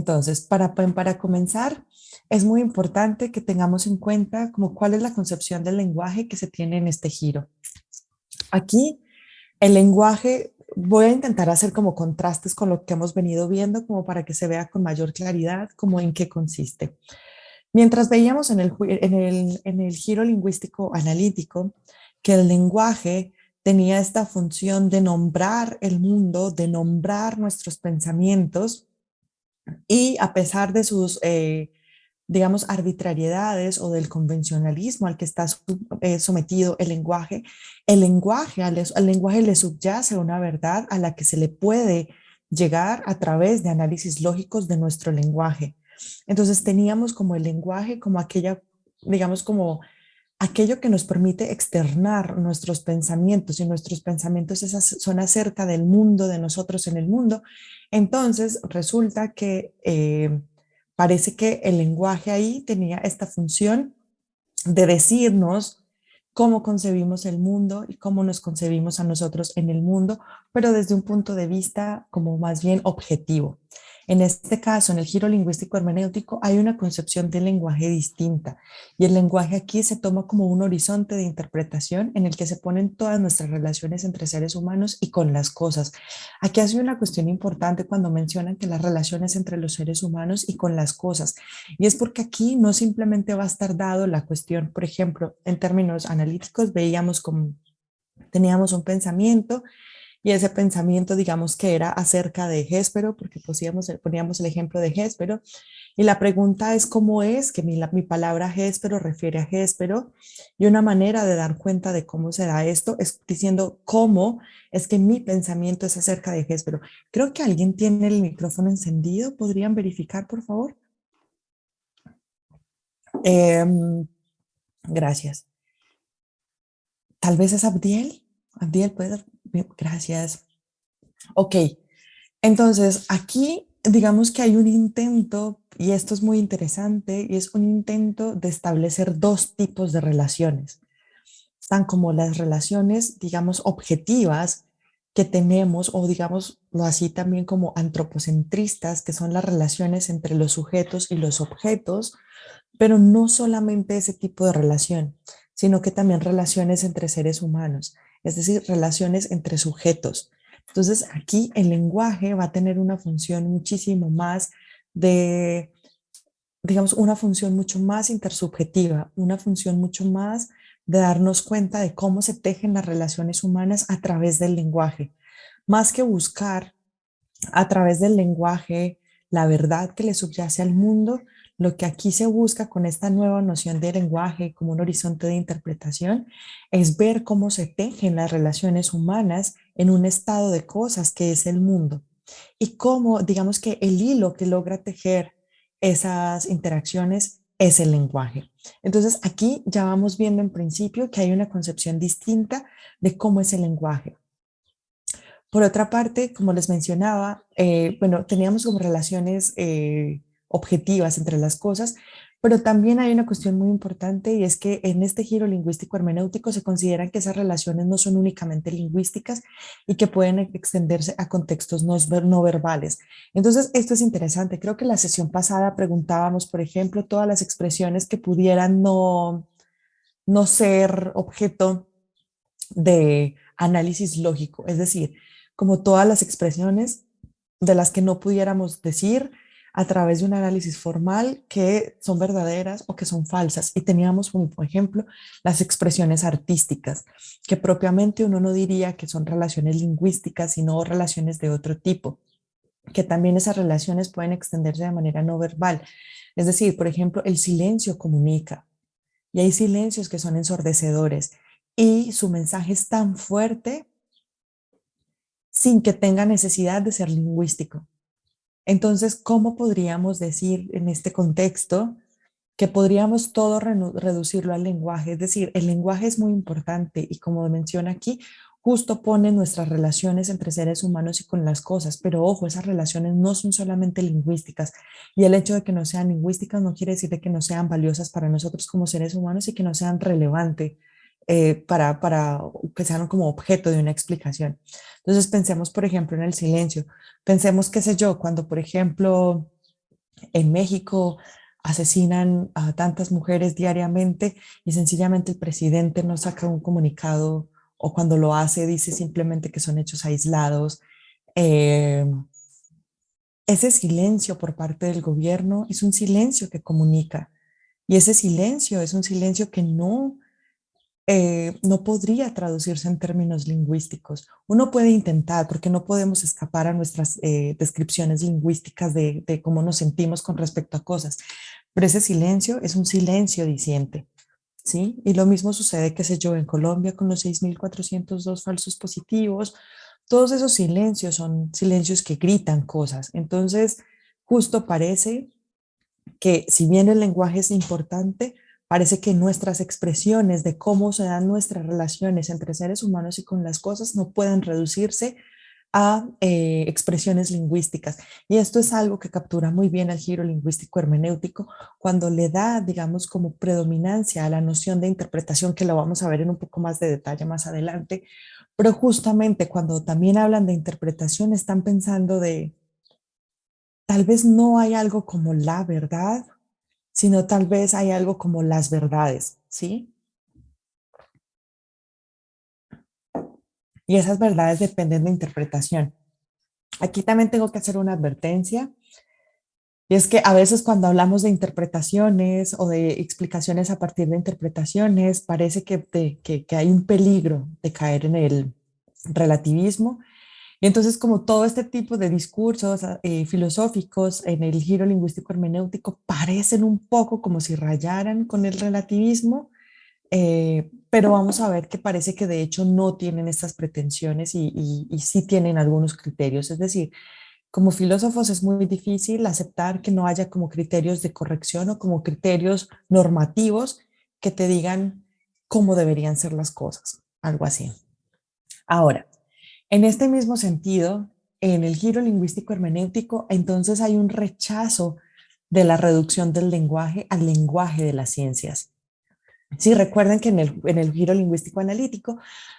Entonces, para comenzar, es muy importante que tengamos en cuenta como cuál es la concepción del lenguaje que se tiene en este giro. Aquí, el lenguaje, voy a intentar hacer como contrastes con lo que hemos venido viendo, como para que se vea con mayor claridad como en qué consiste. Mientras veíamos en el giro lingüístico analítico que el lenguaje tenía esta función de nombrar el mundo, de nombrar nuestros pensamientos, y a pesar de sus, digamos, arbitrariedades o del convencionalismo al que está sometido el lenguaje, al lenguaje le subyace una verdad a la que se le puede llegar a través de análisis lógicos de nuestro lenguaje. Entonces teníamos como el lenguaje, como aquella, digamos, como aquello que nos permite externar nuestros pensamientos, y nuestros pensamientos son acerca del mundo, de nosotros en el mundo. Entonces resulta que parece que el lenguaje ahí tenía esta función de decirnos cómo concebimos el mundo y cómo nos concebimos a nosotros en el mundo, pero desde un punto de vista como más bien objetivo. En este caso, en el giro lingüístico hermenéutico, hay una concepción del lenguaje distinta, y el lenguaje aquí se toma como un horizonte de interpretación en el que se ponen todas nuestras relaciones entre seres humanos y con las cosas. Aquí hace una cuestión importante cuando mencionan que las relaciones entre los seres humanos y con las cosas, y es porque aquí no simplemente va a estar dado la cuestión, por ejemplo, en términos analíticos, veíamos como teníamos un pensamiento, y ese pensamiento, digamos que era acerca de Jéspero, porque poníamos el ejemplo de Jéspero, y la pregunta es cómo es que mi palabra Jéspero refiere a Jéspero, y una manera de dar cuenta de cómo se da esto es diciendo cómo es que mi pensamiento es acerca de Jéspero. Creo que alguien tiene el micrófono encendido, ¿podrían verificar, por favor? Em, Gracias. Tal vez es Abdiel. Abdiel, ¿puede? Gracias. Ok, entonces aquí digamos que hay un intento, y esto es muy interesante, y es un intento de establecer dos tipos de relaciones. Están como las relaciones, digamos, objetivas que tenemos, o digámoslo así también como antropocentristas, que son las relaciones entre los sujetos y los objetos, pero no solamente ese tipo de relación, sino que también relaciones entre seres humanos, es decir, relaciones entre sujetos. Entonces, aquí el lenguaje va a tener una función muchísimo más de, digamos, una función mucho más intersubjetiva, una función mucho más de darnos cuenta de cómo se tejen las relaciones humanas a través del lenguaje, más que buscar a través del lenguaje la verdad que le subyace al mundo. Lo que aquí se busca con esta nueva noción de lenguaje como un horizonte de interpretación es ver cómo se tejen las relaciones humanas en un estado de cosas que es el mundo, y cómo, digamos que el hilo que logra tejer esas interacciones es el lenguaje. Entonces aquí ya vamos viendo en principio que hay una concepción distinta de cómo es el lenguaje. Por otra parte, como les mencionaba, bueno, teníamos como relaciones objetivas entre las cosas, pero también hay una cuestión muy importante, y es que en este giro lingüístico hermenéutico se consideran que esas relaciones no son únicamente lingüísticas y que pueden extenderse a contextos no verbales. Entonces, esto es interesante. Creo que en la sesión pasada preguntábamos, por ejemplo, todas las expresiones que pudieran no ser objeto de análisis lógico, es decir, como todas las expresiones de las que no pudiéramos decir a través de un análisis formal que son verdaderas o que son falsas. Y teníamos como, por ejemplo, las expresiones artísticas, que propiamente uno no diría que son relaciones lingüísticas, sino relaciones de otro tipo, que también esas relaciones pueden extenderse de manera no verbal. Es decir, por ejemplo, el silencio comunica, y hay silencios que son ensordecedores, y su mensaje es tan fuerte sin que tenga necesidad de ser lingüístico. Entonces, ¿cómo podríamos decir en este contexto que podríamos todo reducirlo al lenguaje? Es decir, el lenguaje es muy importante, y como menciona aquí, justo pone nuestras relaciones entre seres humanos y con las cosas, pero ojo, esas relaciones no son solamente lingüísticas, y el hecho de que no sean lingüísticas no quiere decir de que no sean valiosas para nosotros como seres humanos y que no sean relevantes para que sean como objeto de una explicación. Entonces pensemos, por ejemplo, en el silencio. Pensemos, qué sé yo, cuando, por ejemplo, En México asesinan a tantas mujeres diariamente y sencillamente el presidente no saca un comunicado o cuando lo hace dice simplemente que son hechos aislados. Eh, Ese silencio por parte del gobierno es un silencio que comunica y ese silencio es un silencio que no podría traducirse en términos lingüísticos. Uno puede intentar, porque no podemos escapar a nuestras descripciones lingüísticas de cómo nos sentimos con respecto a cosas, pero ese silencio es un silencio diciente, ¿sí? Y lo mismo sucede, qué sé yo, en Colombia con los 6.402 falsos positivos. Todos esos silencios son silencios que gritan cosas. Entonces, justo parece que si bien el lenguaje es importante, parece que nuestras expresiones de cómo se dan nuestras relaciones entre seres humanos y con las cosas no pueden reducirse a expresiones lingüísticas. Y esto es algo que captura muy bien el giro lingüístico hermenéutico cuando le da, digamos, como predominancia a la noción de interpretación, que lo vamos a ver en un poco más de detalle más adelante. Pero justamente cuando también hablan de interpretación, están pensando de tal vez no hay algo como la verdad, sino tal vez hay algo como las verdades, ¿sí? Y esas verdades dependen de interpretación. Aquí también tengo que hacer una advertencia, y es que a veces cuando hablamos de interpretaciones o de explicaciones a partir de interpretaciones, parece que hay un peligro de caer en el relativismo. Y entonces, como todo este tipo de discursos filosóficos en el giro lingüístico hermenéutico parecen un poco como si rayaran con el relativismo. Pero vamos a ver que parece que de hecho no tienen estas pretensiones y sí tienen algunos criterios. Es decir, como filósofos es muy difícil aceptar que no haya como criterios de corrección o como criterios normativos que te digan cómo deberían ser las cosas, algo así. Ahora, en este mismo sentido, en el giro lingüístico hermenéutico, entonces hay un rechazo de la reducción del lenguaje al lenguaje de las ciencias. Sí, recuerden que en el giro lingüístico analítico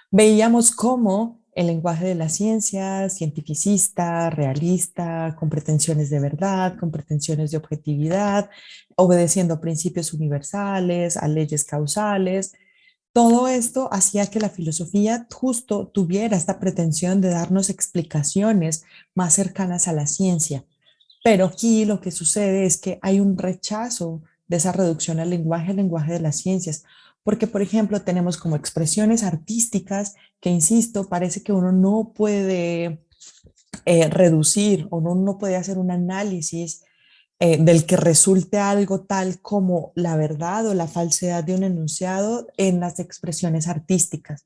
veíamos cómo el lenguaje de la ciencia, cientificista, realista, con pretensiones de verdad, con pretensiones de objetividad, obedeciendo a principios universales, a leyes causales, todo esto hacía que la filosofía justo tuviera esta pretensión de darnos explicaciones más cercanas a la ciencia. Pero aquí lo que sucede es que hay un rechazo de esa reducción al lenguaje de las ciencias, porque, por ejemplo, tenemos como expresiones artísticas que, insisto, parece que uno no puede reducir o uno no puede hacer un análisis del que resulte algo tal como la verdad o la falsedad de un enunciado en las expresiones artísticas.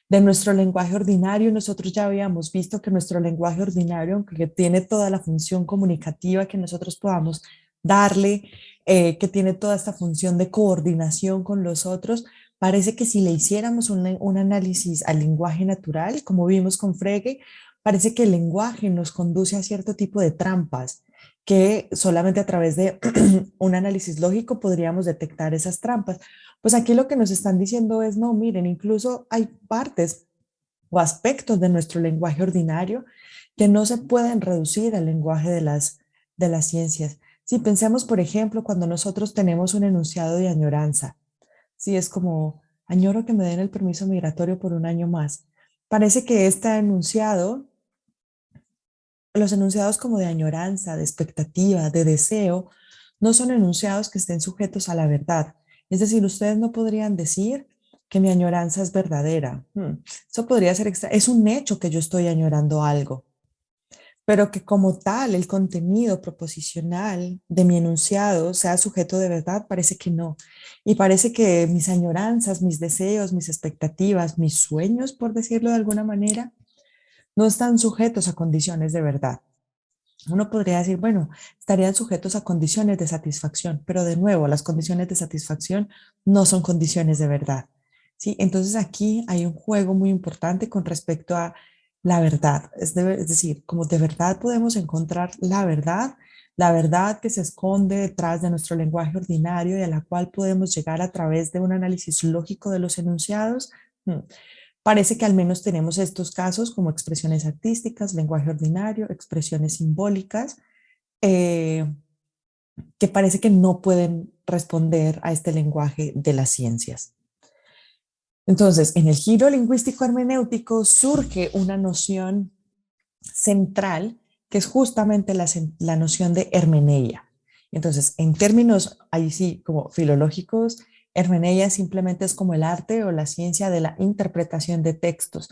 De nuestro lenguaje ordinario, nosotros ya habíamos visto que nuestro lenguaje ordinario, aunque tiene toda la función comunicativa que nosotros podamos darle, que tiene toda esta función de coordinación con los otros, parece que si le hiciéramos un análisis al lenguaje natural, como vimos con Frege, parece que el lenguaje nos conduce a cierto tipo de trampas que solamente a través de un análisis lógico podríamos detectar esas trampas. Pues aquí lo que nos están diciendo es, no, miren, incluso hay partes o aspectos de nuestro lenguaje ordinario que no se pueden reducir al lenguaje de las ciencias. Si pensemos, por ejemplo, cuando nosotros tenemos un enunciado de añoranza, si es como, añoro que me den el permiso migratorio por un año más. Parece que este enunciado, los enunciados como de añoranza, de expectativa, de deseo, no son enunciados que estén sujetos a la verdad. Es decir, ustedes no podrían decir que mi añoranza es verdadera. Eso podría ser extra. Es un hecho que yo estoy añorando algo, pero que como tal el contenido proposicional de mi enunciado sea sujeto de verdad, parece que no. Y parece que mis añoranzas, mis deseos, mis expectativas, mis sueños, por decirlo de alguna manera, no están sujetos a condiciones de verdad. Uno podría decir, bueno, estarían sujetos a condiciones de satisfacción, pero de nuevo, las condiciones de satisfacción no son condiciones de verdad. ¿Sí? Entonces aquí hay un juego muy importante con respecto a la verdad. Es decir, como de verdad podemos encontrar la verdad que se esconde detrás de nuestro lenguaje ordinario y a la cual podemos llegar a través de un análisis lógico de los enunciados. Hmm. Parece que al menos tenemos estos casos como expresiones artísticas, lenguaje ordinario, expresiones simbólicas. eh, que parece que no pueden responder a este lenguaje de las ciencias. Entonces, en el giro lingüístico hermenéutico surge una noción central que es justamente la noción de hermeneia. Entonces, en términos ahí sí como filológicos, hermeneia simplemente es como el arte o la ciencia de la interpretación de textos.